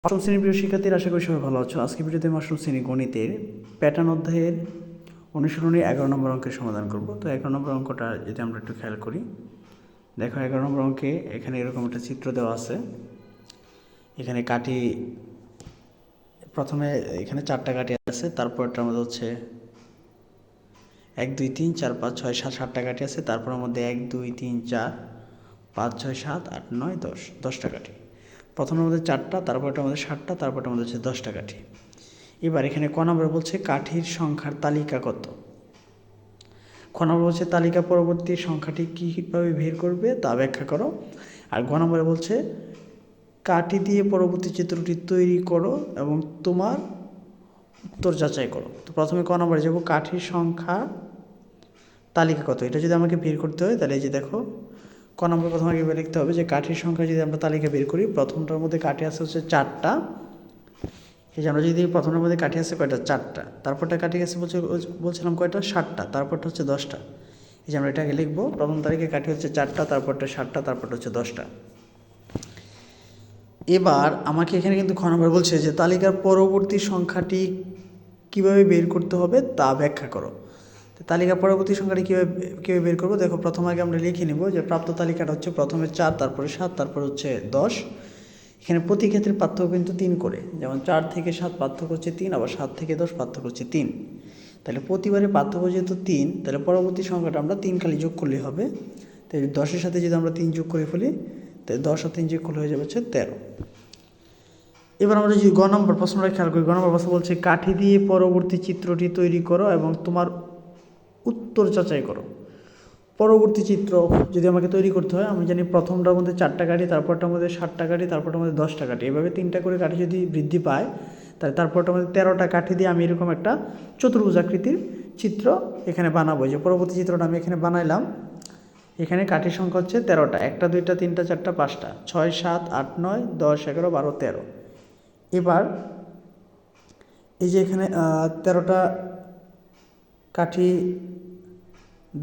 অষ্টম শ্রেণীর প্রিয় শিক্ষার্থীরা, আশা করি সবাই ভালো আছো। আজকে ভিডিওতে আমি অষ্টম শ্রেণী গণিতের প্যাটার্ন অধ্যায়ের অনুশীলনী 11 নম্বর অঙ্কের সমাধান করব। তো 11 নম্বর অঙ্কটা যদি আমরা একটু খেয়াল করি, দেখো 11 নম্বর অঙ্কে এখানে এরকম একটা চিত্র দেওয়া আছে। এখানে কাঠি, প্রথমে এখানে 4টা কাঠি আছে, তারপরটার মধ্যে হচ্ছে 1 2 3 4 5 6 7 7টা কাঠি আছে, তারপরের মধ্যে 1 2 3 4 5 6 7 8 9 10 10টা কাঠি। প্রথমের মধ্যে 4টা, তারপরটার মধ্যে 7টা, তারপরটার মধ্যে হচ্ছে 10টা কাঠি। এবার এখানে ক নম্বর বলছে কাঠির সংখ্যার তালিকা কত। ক নম্বর বলছে তালিকা পরবর্তী সংখ্যাটি কীভাবে বের করবে তা ব্যাখ্যা করো। আর গ নম্বরে বলছে কাঠি দিয়ে পরবর্তী চিত্রটি তৈরি করো এবং তোমার উত্তর যাচাই করো। তো প্রথমে ক নম্বরে যাবো, কাঠির সংখ্যা তালিকা কত। এটা যদি আমাকে বের করতে হয় তাহলে এই যে দেখো, ক নম্বর প্রথমে আগে লিখতে হবে যে কাঠির সংখ্যা যদি আমরা তালিকা বের করি, প্রথমটার মধ্যে কাঠি আছে হচ্ছে 4টা। এই যে আমরা যদি প্রথমের মধ্যে কাঠি আছে কয়টা, 4টা, তারপরটা কাঠি আছে বলছিলাম কয়টা, 7টা, তারপরটা হচ্ছে 10টা। এই যে আমরা এটাকে লিখবো, প্রথম তারিখে কাঠি হচ্ছে 4টা, তারপরটা 7টা, তারপরটা হচ্ছে 10টা। এবার আমাকে এখানে কিন্তু খ নম্বর বলছে যে তালিকার পরবর্তী সংখ্যাটি কিভাবে বের করতে হবে তা ব্যাখ্যা করো। তো তালিকার পরবর্তী সংখ্যাটি কীভাবে বের করবো, দেখো প্রথম আগে আমরা লিখে নেব যে প্রাপ্ত তালিকাটা হচ্ছে প্রথমে 4, তারপরে 7, তারপর হচ্ছে 10। এখানে প্রতি ক্ষেত্রে পার্থক্য কিন্তু 3 করে, যেমন 4 থেকে 7 পার্থক্য হচ্ছে 3, আবার 7 থেকে 10 পার্থক্য হচ্ছে 3। তাহলে প্রতিবারে পার্থক্য যেহেতু 3, তাহলে পরবর্তী সংখ্যাটা আমরা 3 খালি যোগ করলেই হবে। তাই 10-এর সাথে যদি আমরা 3 যোগ করে ফেলি, তাই 10 আর 3 যোগ করলে হয়ে যাবে হচ্ছে 13। এবার আমরা যদি গ নম্বর প্রশ্নটা খেয়াল করি, গ নম্বর প্রশ্ন বলছে কাঠি দিয়ে পরবর্তী চিত্রটি তৈরি করো এবং তোমার উত্তর যাচাই করো। পরবর্তী চিত্র যদি আমাকে তৈরি করতে হয়, আমি জানি প্রথমটার মধ্যে 4টা কাঠি, তারপরটার মধ্যে 7টা কাঠি, তারপরটার মধ্যে 10টা কাঠি, এভাবে 3টা করে কাঠি যদি বৃদ্ধি পায়, তাহলে তারপরটার মধ্যে 13টা কাঠি দিয়ে আমি এরকম একটা চতুর্ভুজাকৃতির চিত্র এখানে বানাবো। যে পরবর্তী চিত্রটা আমি এখানে বানাইলাম, এখানে কাঠির সংখ্যা হচ্ছে 13টা, 1টা 2টা 3টা 4টা 5টা, 6 7 8 9 10 11 12 13। এবার এই যে এখানে 13টা কাঠি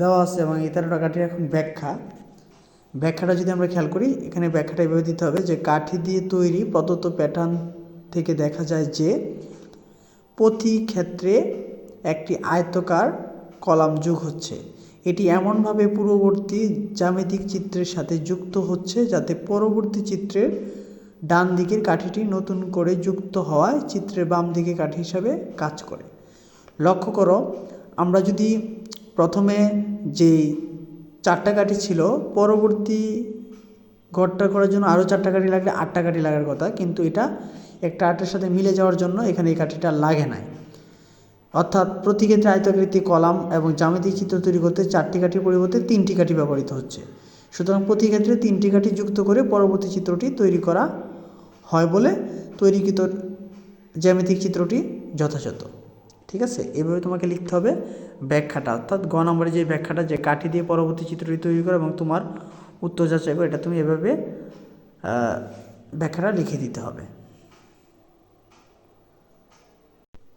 দেওয়া আছে এবং এই 13টা কাঠির এখন ব্যাখ্যাটা যদি আমরা খেয়াল করি, এখানে ব্যাখ্যাটা এভাবে দিতে হবে যে কাঠি দিয়ে তৈরি প্রদত্ত প্যাটার্ন থেকে দেখা যায় যে প্রতি ক্ষেত্রে একটি আয়তকার কলাম যোগ হচ্ছে। এটি এমনভাবে পূর্ববর্তী জ্যামিতিক চিত্রের সাথে যুক্ত হচ্ছে যাতে পরবর্তী চিত্রের ডান দিকের কাঠিটি নতুন করে যুক্ত হওয়ায় চিত্রের বাম দিকে কাঠি হিসাবে কাজ করে। লক্ষ্য করো, আমরা যদি প্রথমে যেই 4টা কাঠি ছিল, পরবর্তী ঘরটা করার জন্য আরও 4টা কাঠি লাগলে 8টা কাঠি লাগার কথা, কিন্তু এটা একটা 8-এর সাথে মিলে যাওয়ার জন্য এখানে এই কাঠিটা লাগে নাই। অর্থাৎ প্রতি ক্ষেত্রে আয়তাকৃতি কলাম এবং জ্যামিতিক চিত্র তৈরি করতে 4টি কাঠির পরিবর্তে 3টি কাঠি ব্যবহৃত হচ্ছে। সুতরাং প্রতি ক্ষেত্রে 3টি কাঠি যুক্ত করে পরবর্তী চিত্রটি তৈরি করা হয় বলে তৈরিকৃত জ্যামিতিক চিত্রটি যথাযথ। ঠিক আছে, এভাবে তোমাকে লিখতে হবে ব্যাখ্যাটা, অর্থাৎ গ নম্বরে যে ব্যাখ্যাটা, যে কাঠি দিয়ে পরবর্তী চিত্রটি তৈরি করো এবং তোমার উত্তর যাচাই করো, এটা তুমি এভাবে ব্যাখ্যাটা লিখে দিতে হবে।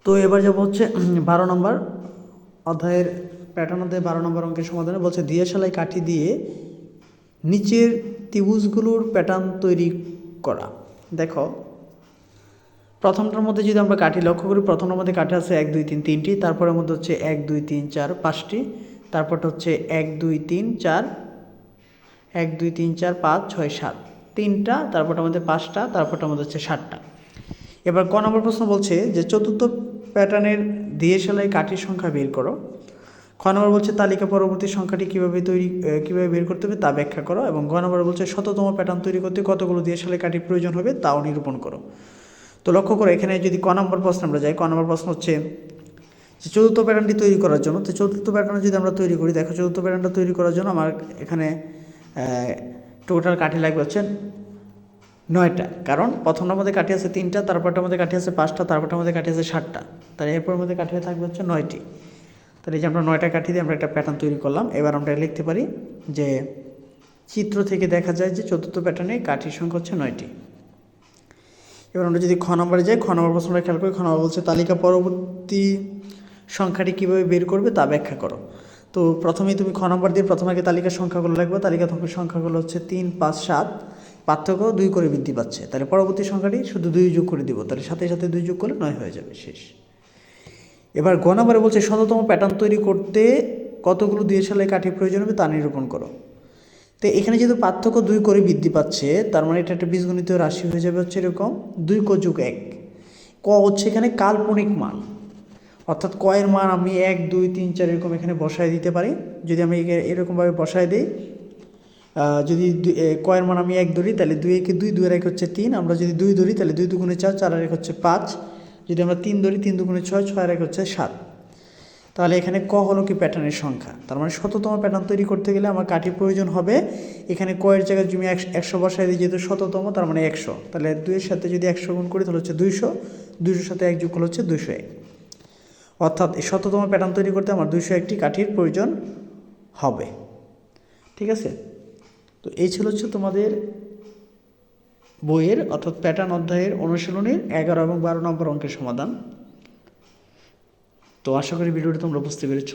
তো এবার যাবো হচ্ছে 12 নম্বর অধ্যায়ের প্যাটার্ন অধ্যায় 12 নম্বর অঙ্কের সমাধানে বলছে দিয়াশালাই কাঠি দিয়ে নিচের ত্রিভুজগুলোর প্যাটার্ন তৈরি করা। দেখো প্রথমটার মধ্যে যদি আমরা কাঠি লক্ষ্য করি, প্রথমটার মধ্যে কাঠি আছে 1 2 3 3টি, তারপরের মধ্যে হচ্ছে 1 2 3 4 5টি, তারপরটা হচ্ছে 1 2 3 4 1 2 3 4 5 6 7 3টা, তারপরটার মধ্যে 5টা, তারপরটার মধ্যে হচ্ছে 7টা। এবার ক নম্বর প্রশ্ন বলছে যে চতুর্থ প্যাটার্নের দিয়াশালাই কাঠির সংখ্যা বের করো। খ নম্বর বলছে তালিকা পরবর্তী সংখ্যাটি কীভাবে বের করতে হবে তা ব্যাখ্যা করো, এবং গ নম্বর বলছে শততম প্যাটার্ন তৈরি করতে কতগুলো দিয়াশালাই কাঠির প্রয়োজন হবে তাও নিরূপণ করো। তো লক্ষ্য করো, এখানে যদি ক নম্বর প্রশ্ন আমরা যাই, ক নম্বর প্রশ্ন হচ্ছে যে চতুর্থ প্যাটার্নটি তৈরি করার জন্য, তো চতুর্থ প্যাটার্ন যদি আমরা তৈরি করি, দেখো চতুর্থ প্যাটার্নটা তৈরি করার জন্য আমার এখানে টোটাল কাঠি লাগবে হচ্ছে 9টা, কারণ প্রথমটার মধ্যে কাঠি আছে 3টা, তারপরটার মধ্যে কাঠি আছে 5টা, তারপরটার মধ্যে কাঠি আছে 7টা, তাহলে এরপরের মধ্যে কাঠি থাকবে হচ্ছে 9টি। তাহলে এই যে আমরা 9টা কাঠি দিয়ে আমরা একটা প্যাটার্ন তৈরি করলাম। এবার আমরা লিখতে পারি যে চিত্র থেকে দেখা যায় যে চতুর্থ প্যাটার্নে কাঠির সংখ্যা হচ্ছে 9টি। এবার আমরা যদি খ নম্বরে যাই, খ নম্বর প্রশ্নটা খেয়াল করি, খ নম্বর বলছে তালিকা পরবর্তী সংখ্যাটি কীভাবে বের করবে তা ব্যাখ্যা করো। তো প্রথমেই তুমি খ নম্বর দিয়ে প্রথমে আগে তালিকার সংখ্যাগুলো লিখবে। তালিকা সংখ্যাগুলো হচ্ছে 3 5 7। পার্থক্য 2 করে বৃদ্ধি পাচ্ছে, তাহলে পরবর্তী সংখ্যাটি শুধু 2 যোগ করে দিব, তাহলে সাথে সাথে 2 যোগ করলে 9 হয়ে যাবে, শেষ। এবার গ নম্বরে বলছে শততম প্যাটার্ন তৈরি করতে কতগুলো 2 সেলাই কাঠি প্রয়োজন হবে তা নিরূপণ করো। তো এখানে যেহেতু পার্থক্য 2 করে বৃদ্ধি পাচ্ছে, তার মানে এটা একটা বীজগণিত রাশি হয়ে যাবে হচ্ছে এরকম 2 ক যোগ 1। ক হচ্ছে এখানে কাল্পনিক মান, অর্থাৎ ক এর মান আমি 1 2 3 4 এরকম এখানে বসায় দিতে পারি। যদি আমি এরকমভাবে বসায় দিই, যদি ক এর মান আমি 1 ধরি তাহলে 2 একে 2, 2 এর 1 হচ্ছে 3। আমরা যদি 2 ধরি তাহলে 2 দুগুণে 4, 4 আর 1 হচ্ছে 5। যদি আমরা 3 ধরি 3 দুগুণে 6, 6 আর 1 হচ্ছে 7। তাহলে এখানে ক হলো কি প্যাটার্নের সংখ্যা, তার মানে শততম প্যাটার্ন তৈরি করতে গেলে আমার কাঠি প্রয়োজন হবে। এখানে ক এর জায়গায় তুমি 100 বসায় দিই, যেহেতু শততম তার মানে 100, তাহলে 2 এর সাথে যদি 100 গুণ করি তাহলে হচ্ছে 200, 200 সাথে 1 যোগ করলে হচ্ছে 201। অর্থাৎ এই শততম প্যাটার্ন তৈরি করতে আমার 201টি কাঠির প্রয়োজন হবে। ঠিক আছে, তো এই ছিল হচ্ছে তোমাদের বইয়ের অর্থাৎ প্যাটার্ন অধ্যায়ের অনুশীলনীর 11 এবং 12 নম্বর অঙ্কের সমাধান। তো আশা করি ভিডিওটি তোমরা বুঝতে পেরেছ।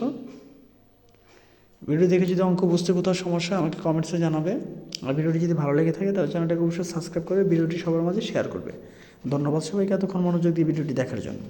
ভিডিও দেখে যদি অঙ্ক বুঝতে কোথাও সমস্যা আমাকে কমেন্টসে জানাবে। আর ভিডিওটি যদি ভালো লেগে থাকে তাহলে চ্যানেলটাকে অবশ্যই সাবস্ক্রাইব করে ভিডিওটি সবার মাঝে শেয়ার করবে। ধন্যবাদ সবাইকে এতক্ষণ মনোযোগ দিয়ে ভিডিওটি দেখার জন্য।